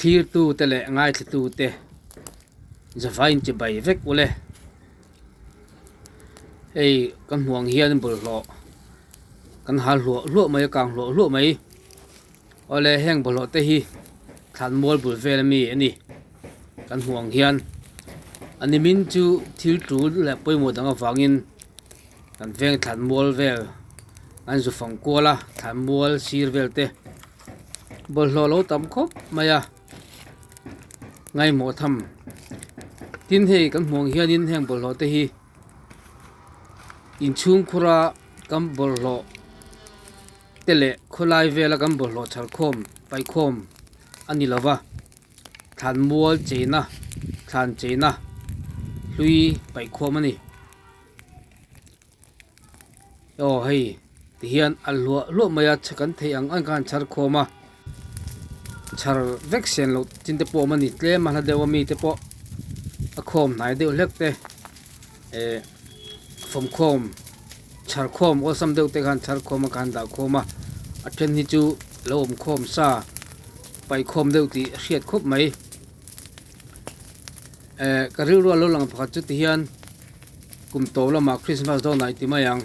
clear tu te le ngai tu te zavain che bai vek ule ei kan huang hian bul lo kan hal lo mai kang lo mai ole heng bul lo te hi than mol bul vel mi ani kan huang hian ani min chu thil tu le poi mo dang awangin kan veng than mol vel an zu fang kola than mol sir vel te bul lo tam khop maya ngai mo tham tin he kan huang hian in heng bul lo te hi in chung khura kam bol lo tele khulai vela kam bol lo chal khom pai khom ani lova than mual cheina than cheina lui pai khom ani o hei ti hian al lo maya chakan thei ang kan char khoma char vaccine lo tin te po mani tle ma la dewa mi te po a khom nai de lek te from khom char khom o sam deu te kan char khom kan da khoma a then hi chu lom khom sa pai khom deu ti hriat khop mai ka ri ru lo lang pakhat chu ti hian kum to lama Christmas do nai ti mayang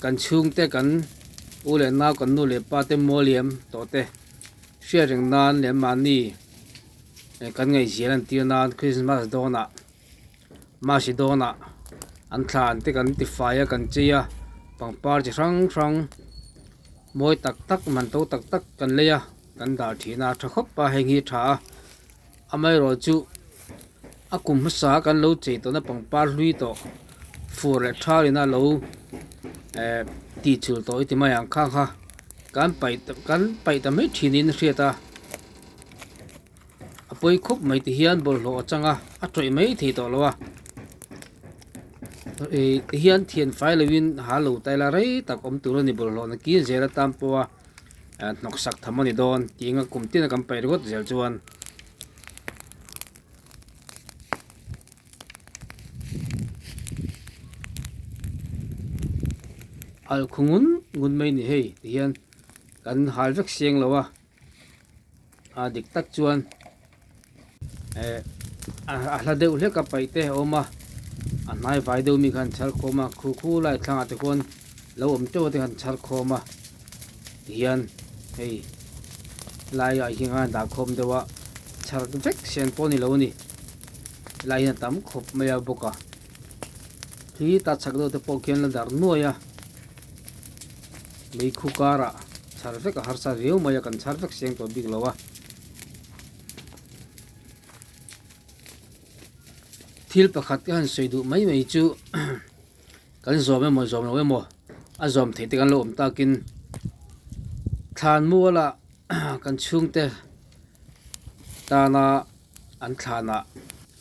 kan chung te kan u le na kan nu le pa te moliam to te sharing nan le mani kan ngai zian ti nan Christmas do na ma si do na an thlan te kan ti fire kan chia pangpar chi rang moi tak man to tak kan leya kan da thina thakop pa hengi tha amai ro chu akum sa kan lo che to na pangpar lui to fur le tharina lo ti chul to ti mai ang kha kan pai ta me thinin hriata apoi khop mai ti hian bol lo changa a troi mai thi to lowa hian thian fai lewin halo taila rei tak om tur ni bol lo na ki zera tampo nok sak thamani don tinga kumtina kam pai got zel chuan al khungun ngun mai ni hei hian kan hal vek siang lawa a dik tak chuan a hla deuh hle ka pai te oma anai vai deuh mi khan char khoma khu lai thanga te kon lo om to te khan char khoma hian hei lai a hinga da khom dewa char vek sen poni lo ni lai na tam khop maya boka hi ta chak do te pokian la dar noya mei khu kara char vek har sa reu maya kan char vek seng to big lawa thil pakhat kan soidu mai chu kan zom mo a zom thei te kan lo om takin thlan muala kan chung te tana an thlana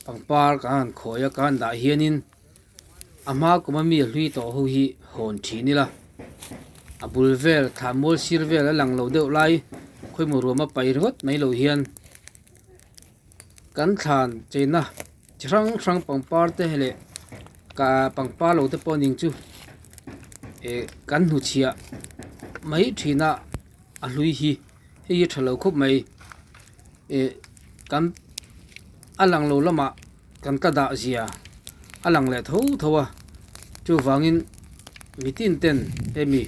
pangpar kan khoya kan da hianin ama kuma mi hlui to ho hi hon thini la abul vel thamol sir vel lang lo deuh lai khoi mu roma pai rot mai lo hian kan thlan cheina rang pangpar te hele ka pangpar lo te poning chu kan hu chia mai thina a hlui hi hei thalo khop mai kan alang lo lama kan ka da zia alang le thowa chu wangin mitin ten emi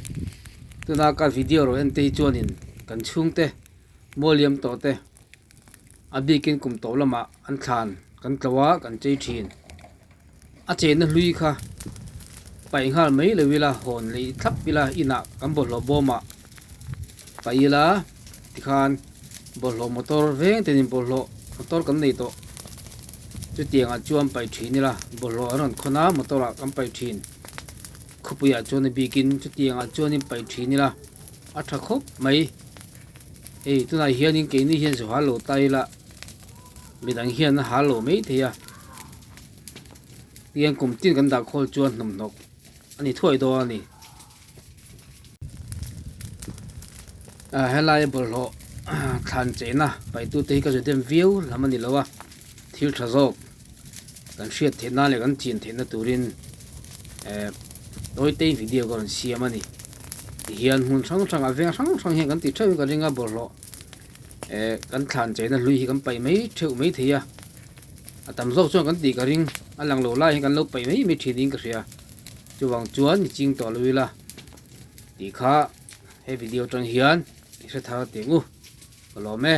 tuna ka video ro en te chuanin kan chung te moliam to te abikin kum to lama an thlan kan tlawa kan chei thin a chen hlui kha pai ngal mai le wila hon le thap wila ina kan bol lo boma paila tikhan bol lo motor veng tenin bol lo motor kan nei to chu tianga chuam pai thin la bol lo ron khona motor a kan pai thin khupuya chone bikin chu tianga chonin pai thin la a tha khop mai tuna hianin ke ni hian zo halo taila midang hian halo mai theya tiang kum tin kan da khol chuan hnam nok ani thoi do ani helai bol lo than chena pai tu te ka dem view lamani lawa thil thazok kan hriat thena le kan chin thena turin doi te video kon siamani hian hun thang aveng thang he kan ti thau ka ringa bol lo kan thlan chena lui hi kan pai mai theu mai thia atam zo chuan kan ti ka ring alang lo lai kan lo pai mai mi thi ding ka ria chuwang chuan ching to luila ti kha he video tang hian se tha te ngu lo me